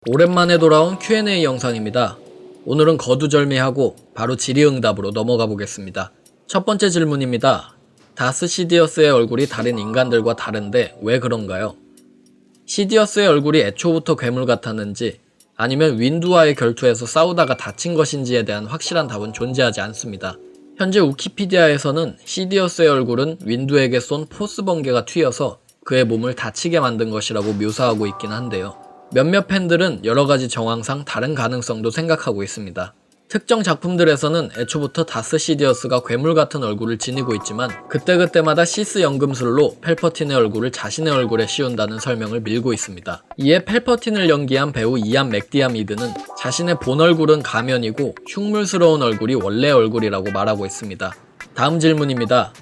오랜만에 돌아온 Q&A 영상입니다. 오늘은 거두절미하고 바로 질의응답으로 넘어가 보겠습니다. 첫 번째 질문입니다. 다스 시디어스의 얼굴이 다른 인간들과 다른데 왜 그런가요? 시디어스의 얼굴이 애초부터 괴물 같았는지 아니면 윈두와의 결투에서 싸우다가 다친 것인지에 대한 확실한 답은 존재하지 않습니다. 현재 위키피디아에서는 시디어스의 얼굴은 윈두에게 쏜 포스 번개가 튀어서 그의 몸을 다치게 만든 것이라고 묘사하고 있긴 한데요. 몇몇 팬들은 여러가지 정황상 다른 가능성도 생각하고 있습니다. 특정 작품들에서는 애초부터 다스 시디어스가 괴물 같은 얼굴을 지니고 있지만 그때그때마다 시스 연금술로 펠퍼틴의 얼굴을 자신의 얼굴에 씌운다는 설명을 밀고 있습니다. 이에 펠퍼틴을 연기한 배우 이안 맥디아미드는 자신의 본 얼굴은 가면이고 흉물스러운 얼굴이 원래 얼굴이라고 말하고 있습니다. 다음 질문입니다.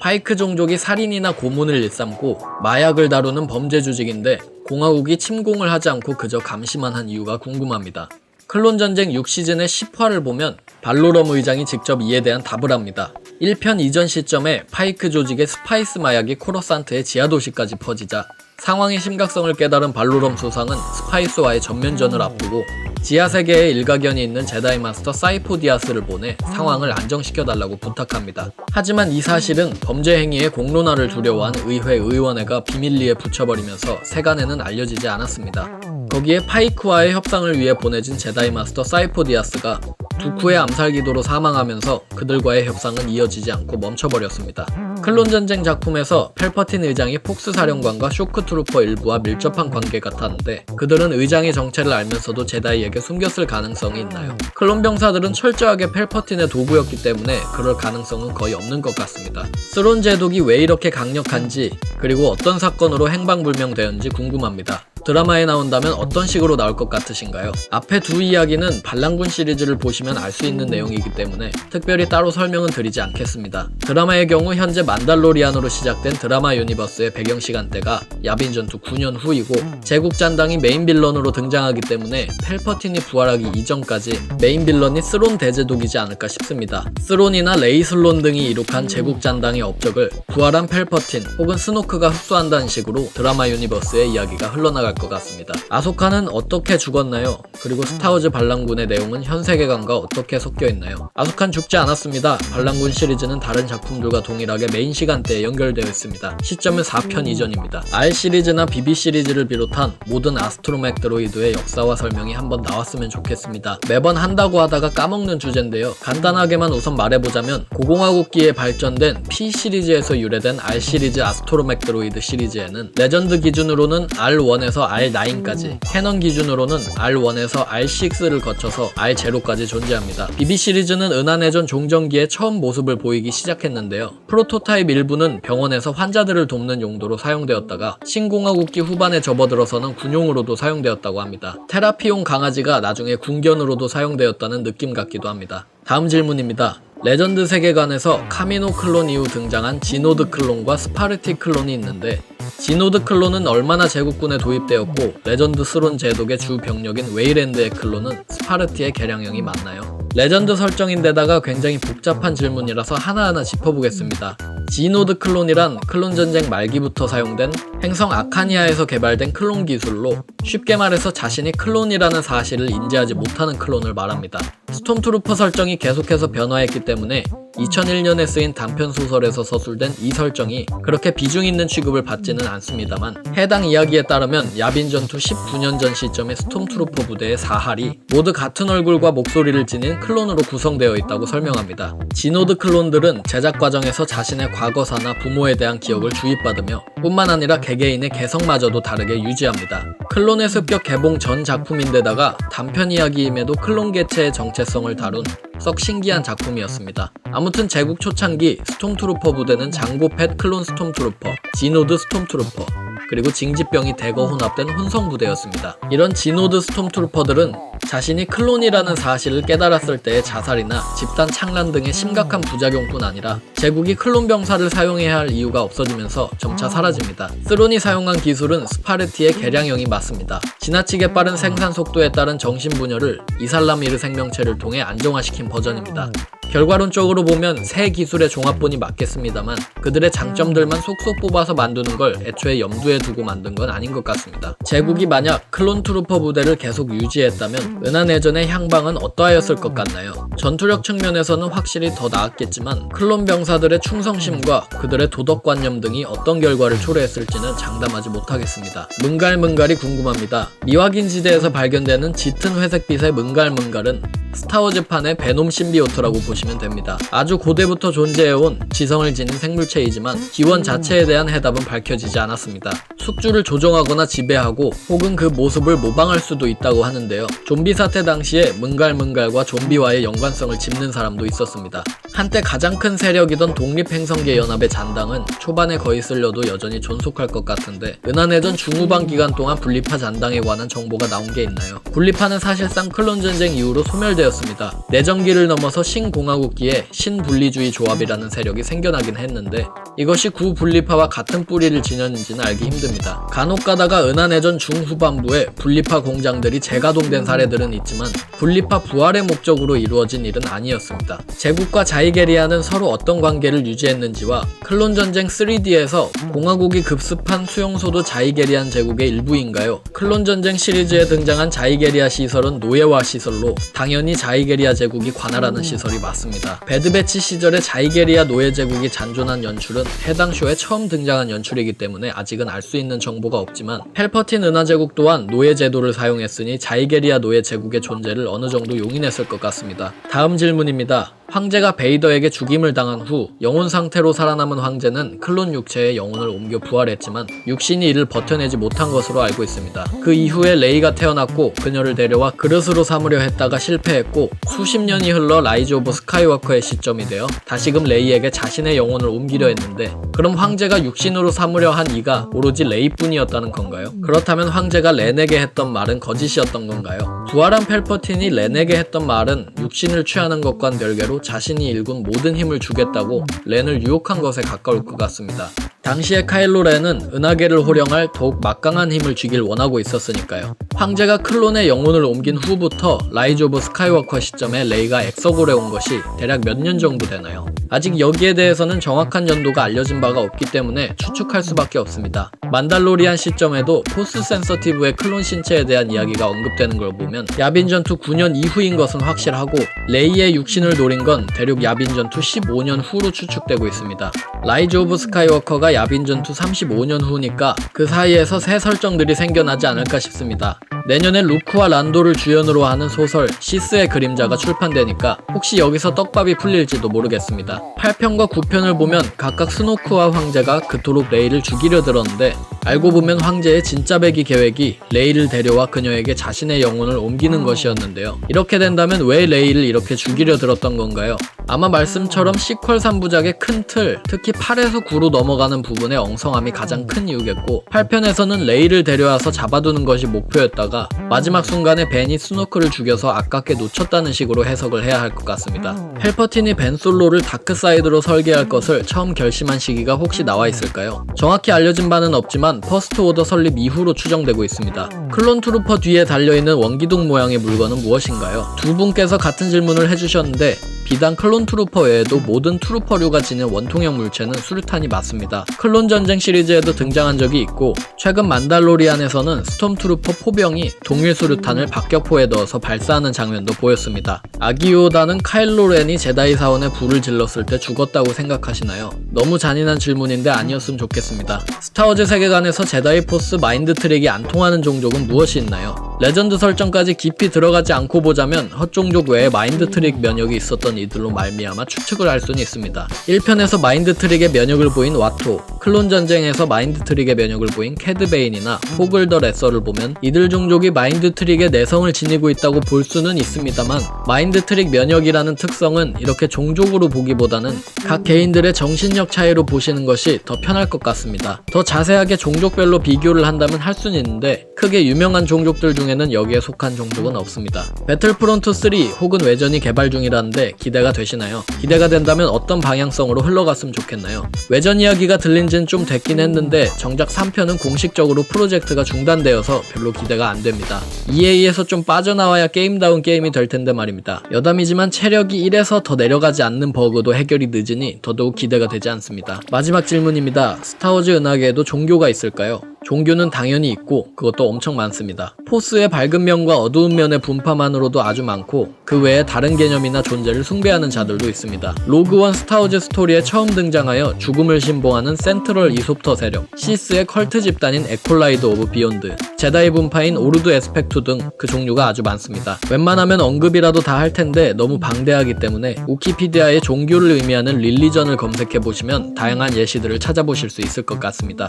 파이크 종족이 살인이나 고문을 일삼고 마약을 다루는 범죄 조직인데 공화국이 침공을 하지 않고 그저 감시만 한 이유가 궁금합니다. 클론전쟁 6시즌의 10화를 보면 발로럼 의장이 직접 이에 대한 답을 합니다. 1편 이전 시점에 파이크 조직의 스파이스 마약이 코러산트의 지하도시까지 퍼지자 상황의 심각성을 깨달은 발로럼 수상은 스파이스와의 전면전을 앞두고 지하세계에 일가견이 있는 제다이 마스터 사이포디아스를 보내 상황을 안정시켜달라고 부탁합니다. 하지만 이 사실은 범죄 행위의 공론화를 두려워한 의회 의원회가 비밀리에 붙여버리면서 세간에는 알려지지 않았습니다. 거기에 파이크와의 협상을 위해 보내진 제다이 마스터 사이포디아스가 두쿠의 암살 기도로 사망하면서 그들과의 협상은 이어지지 않고 멈춰버렸습니다. 클론전쟁 작품에서 펠퍼틴 의장이 폭스 사령관과 쇼크트루퍼 일부와 밀접한 관계 같았는데 그들은 의장의 정체를 알면서도 제다이에게 숨겼을 가능성이 있나요? 클론 병사들은 철저하게 펠퍼틴의 도구였기 때문에 그럴 가능성은 거의 없는 것 같습니다. 스론 제독이 왜 이렇게 강력한지 그리고 어떤 사건으로 행방불명되었는지 궁금합니다. 드라마에 나온다면 어떤 식으로 나올 것 같으신가요? 앞에 두 이야기는 반란군 시리즈를 보시면 알 수 있는 내용이기 때문에 특별히 따로 설명은 드리지 않겠습니다. 드라마의 경우 현재 만달로리안으로 시작된 드라마 유니버스의 배경 시간대가 야빈 전투 9년 후이고 제국 잔당이 메인 빌런으로 등장하기 때문에 펠퍼틴이 부활하기 이전까지 메인 빌런이 스론 대제독이지 않을까 싶습니다. 스론이나 레이슬론 등이 이룩한 제국 잔당의 업적을 부활한 펠퍼틴 혹은 스노크가 흡수한다는 식으로 드라마 유니버스의 이야기가 흘러나갈 것 같습니다. 아소카는 어떻게 죽었나요? 그리고 스타워즈 반란군의 내용은 현 세계관과 어떻게 섞여 있나요? 아소카는 죽지 않았습니다. 반란군 시리즈는 다른 작품들과 동일하게 메인 시간대에 연결되어 있습니다. 시점은 4편 이전입니다. R 시리즈나 BB 시리즈를 비롯한 모든 아스트로맥 드로이드의 역사와 설명이 한번 나왔으면 좋겠습니다. 매번 한다고 하다가 까먹는 주제인데요. 간단하게만 우선 말해보자면 고공화국기에 발전된 P 시리즈에서 유래된 R 시리즈 아스트로맥 드로이드 시리즈에는 레전드 기준으로는 R1에서 R9까지 캐넌 기준으로는 R1에서 R6를 거쳐서 R0까지 존재합니다. BB 시리즈는 은하내전 종전기에 처음 모습을 보이기 시작했는데요. 프로토타입 일부는 병원에서 환자들을 돕는 용도로 사용되었다가 신공화국기 후반에 접어들어서는 군용으로도 사용되었다고 합니다. 테라피용 강아지가 나중에 군견으로도 사용되었다는 느낌 같기도 합니다. 다음 질문입니다. 레전드 세계관에서 카미노 클론 이후 등장한 지노드 클론과 스파르티 클론이 있는데 지노드 클론은 얼마나 제국군에 도입되었고 레전드 스론 제독의 주 병력인 웨이랜드의 클론은 스파르티의 개량형이 맞나요? 레전드 설정인데다가 굉장히 복잡한 질문이라서 하나하나 짚어보겠습니다. 지노드 클론이란 클론 전쟁 말기부터 사용된 행성 아카니아에서 개발된 클론 기술로 쉽게 말해서 자신이 클론이라는 사실을 인지하지 못하는 클론을 말합니다. 스톰트루퍼 설정이 계속해서 변화했기 때문에 2001년에 쓰인 단편 소설에서 서술된 이 설정이 그렇게 비중 있는 취급을 받지는 않습니다만 해당 이야기에 따르면 야빈 전투 19년 전 시점의 스톰트루퍼 부대의 4할이 모두 같은 얼굴과 목소리를 지닌 클론으로 구성되어 있다고 설명합니다. 지노드 클론들은 제작 과정에서 자신의 과거사나 부모에 대한 기억을 주입받으며 뿐만 아니라 개개인의 개성마저도 다르게 유지합니다. 클론의 습격 개봉 전 작품인데다가 단편 이야기임에도 클론 개체의 정체성을 다룬 썩 신기한 작품이었습니다. 아무튼 제국 초창기 스톰트루퍼 부대는 장고펫 클론 스톰트루퍼, 지노드 스톰트루퍼, 그리고 징집병이 대거 혼합된 혼성부대였습니다. 이런 지노드 스톰트루퍼들은 자신이 클론이라는 사실을 깨달았을 때의 자살이나 집단 창란 등의 심각한 부작용뿐 아니라 제국이 클론 병사를 사용해야 할 이유가 없어지면서 점차 사라집니다. 스론이 사용한 기술은 스파르티의 개량형이 맞습니다. 지나치게 빠른 생산 속도에 따른 정신분열을 이살라미르 생명체를 통해 안정화시킨 버전입니다. 결과론적으로 보면 새 기술의 종합본이 맞겠습니다만 그들의 장점들만 속속 뽑아서 만드는 걸 애초에 염두에 두고 만든 건 아닌 것 같습니다. 제국이 만약 클론 트루퍼 부대를 계속 유지했다면 은하내전의 향방은 어떠하였을 것 같나요? 전투력 측면에서는 확실히 더 나았겠지만 클론 병사들의 충성심과 그들의 도덕관념 등이 어떤 결과를 초래했을지는 장담하지 못하겠습니다. 문갈문갈이 궁금합니다. 미확인 지대에서 발견되는 짙은 회색빛의 문갈문갈은 스타워즈판의 베놈 신비오트라고 보시면 됩니다. 아주 고대부터 존재해온 지성을 지닌 생물체이지만 기원 자체에 대한 해답은 밝혀지지 않았습니다. 숙주를 조종하거나 지배하고 혹은 그 모습을 모방할 수도 있다고 하는데요. 좀비 사태 당시에 문갈문갈과 좀비와의 연관성을 짚는 사람도 있었습니다. 한때 가장 큰 세력이던 독립행성계 연합의 잔당은 초반에 거의 쓸려도 여전히 존속할 것 같은데 은하내전 중후반 기간 동안 분리파 잔당에 관한 정보가 나온 게 있나요? 분리파는 사실상 클론 전쟁 이후로 소멸되었습니다. 내전기를 넘어서 신공화국기에 신분리주의 조합이라는 세력이 생겨나긴 했는데 이것이 구분리파와 같은 뿌리를 지녔는지는 알기 힘듭니다. 간혹 가다가 은하내전 중후반부에 분리파 공장들이 재가동된 사례들은 있지만 분리파 부활의 목적으로 이루어진 일은 아니었습니다. 제국과 자이게리아는 서로 어떤 관계를 유지했는지와 클론 전쟁 3D에서 공화국이 급습한 수용소도 자이게리안 제국의 일부인가요? 클론 전쟁 시리즈에 등장한 자이게리아 시설은 노예화 시설로 당연히 자이게리아 제국이 관할하는 시설이 맞습니다. 배드배치 시절에 자이게리아 노예 제국이 잔존한 연출은 해당 쇼에 처음 등장한 연출이기 때문에 아직은 알 수 있는 정보가 없지만 펠퍼틴 은하 제국 또한 노예 제도를 사용했으니 자이게리아 노예 제국의 존재를 어느 정도 용인했을 것 같습니다. 다음 질문입니다. 황제가 베이더에게 죽임을 당한 후 영혼 상태로 살아남은 황제는 클론 육체에 영혼을 옮겨 부활했지만 육신이 이를 버텨내지 못한 것으로 알고 있습니다. 그 이후에 레이가 태어났고 그녀를 데려와 그릇으로 삼으려 했다가 실패했고 수십 년이 흘러 라이즈 오브 스카이워커의 시점이 되어 다시금 레이에게 자신의 영혼을 옮기려 했는데 그럼 황제가 육신으로 삼으려 한 이가 오로지 레이뿐이었다는 건가요? 그렇다면 황제가 렌에게 했던 말은 거짓이었던 건가요? 부활한 펠퍼틴이 렌에게 했던 말은 육신을 취하는 것과는 별개로 자신이 일군 모든 힘을 주겠다고 렌을 유혹한 것에 가까울 것 같습니다. 당시에 카일로 렌은 은하계를 호령할 더욱 막강한 힘을 쥐길 원하고 있었으니까요. 황제가 클론의 영혼을 옮긴 후부터 라이즈 오브 스카이워커 시점에 레이가 엑서골에 온 것이 대략 몇 년 정도 되나요? 아직 여기에 대해서는 정확한 연도가 알려진 바가 없기 때문에 추측할 수밖에 없습니다. 만달로리안 시점에도 포스 센서티브의 클론 신체에 대한 이야기가 언급되는 걸 보면 야빈 전투 9년 이후인 것은 확실하고 레이의 육신을 노린 건 대륙 야빈 전투 15년 후로 추측되고 있습니다. 라이즈 오브 스카이워커가 야빈 전투 35년 후니까 그 사이에서 새 설정들이 생겨나지 않을까 싶습니다. 내년에 루크와 란도를 주연으로 하는 소설 시스의 그림자가 출판되니까 혹시 여기서 떡밥이 풀릴지도 모르겠습니다. 8편과 9편을 보면 각각 스노크와 황제가 그토록 레이를 죽이려 들었는데 알고 보면 황제의 진짜 배기 계획이 레이를 데려와 그녀에게 자신의 영혼을 옮기는 것이었는데요. 이렇게 된다면 왜 레이를 이렇게 죽이려 들었던 건가요? 아마 말씀처럼 시퀄 3부작의 큰 틀, 특히 8에서 9로 넘어가는 부분의 엉성함이 가장 큰 이유겠고 8편에서는 레이를 데려와서 잡아두는 것이 목표였다가 마지막 순간에 벤이 스노크를 죽여서 아깝게 놓쳤다는 식으로 해석을 해야 할 것 같습니다. 펠퍼틴이 벤 솔로를 다크사이드로 설계할 것을 처음 결심한 시기가 혹시 나와 있을까요? 정확히 알려진 바는 없지만 퍼스트 오더 설립 이후로 추정되고 있습니다. 클론 트루퍼 뒤에 달려있는 원기둥 모양의 물건은 무엇인가요? 두 분께서 같은 질문을 해주셨는데 비단 클론 트루퍼 외에도 모든 트루퍼류가 지닌 원통형 물체는 수류탄이 맞습니다. 클론 전쟁 시리즈에도 등장한 적이 있고 최근 만달로리안에서는 스톰 트루퍼 포병이 동일 수류탄을 박격포에 넣어서 발사하는 장면도 보였습니다. 아기요다는 카일로 렌이 제다이 사원에 불을 질렀을 때 죽었다고 생각하시나요? 너무 잔인한 질문인데 아니었으면 좋겠습니다. 스타워즈 세계관에서 제다이 포스 마인드 트릭이 안 통하는 종족은 무엇이 있나요? 레전드 설정까지 깊이 들어가지 않고 보자면 헛종족 외에 마인드 트릭 면역이 있었던 이들로 말미암아 추측을 할 수는 있습니다. 1편에서 마인드 트릭의 면역을 보인 와토, 클론 전쟁에서 마인드 트릭의 면역을 보인 캐드베인이나 포글 더 레서를 보면 이들 종족이 마인드 트릭의 내성을 지니고 있다고 볼 수는 있습니다만 마인드 트릭 면역이라는 특성은 이렇게 종족으로 보기보다는 각 개인들의 정신력 차이로 보시는 것이 더 편할 것 같습니다. 더 자세하게 종족별로 비교를 한다면 할 수는 있는데 크게 유명한 종족들 중에는 여기에 속한 종족은 없습니다. 배틀프론트 3 혹은 외전이 개발 중이라는데 기대가 되시나요? 기대가 된다면 어떤 방향성으로 흘러갔으면 좋겠나요? 외전 이야기가 들린 지 지은 좀 됐긴 했는데 정작 3편은 공식적으로 프로젝트가 중단되어서 별로 기대가 안 됩니다. EA에서 좀 빠져나와야 게임다운 게임이 될 텐데 말입니다. 여담이지만 체력이 1에서 더 내려가지 않는 버그도 해결이 늦으니 더더욱 기대가 되지 않습니다. 마지막 질문입니다. 스타워즈 은하계에도 종교가 있을까요? 종교는 당연히 있고 그것도 엄청 많습니다. 포스의 밝은 면과 어두운 면의 분파만으로도 아주 많고 그 외에 다른 개념이나 존재를 숭배하는 자들도 있습니다. 로그원 스타워즈 스토리에 처음 등장하여 죽음을 신봉하는 센트럴 이솝터 세력, 시스의 컬트 집단인 에콜라이드 오브 비욘드, 제다이 분파인 오르드 에스펙투 등 그 종류가 아주 많습니다. 웬만하면 언급이라도 다 할 텐데 너무 방대하기 때문에 위키피디아에 종교를 의미하는 릴리전을 검색해보시면 다양한 예시들을 찾아보실 수 있을 것 같습니다.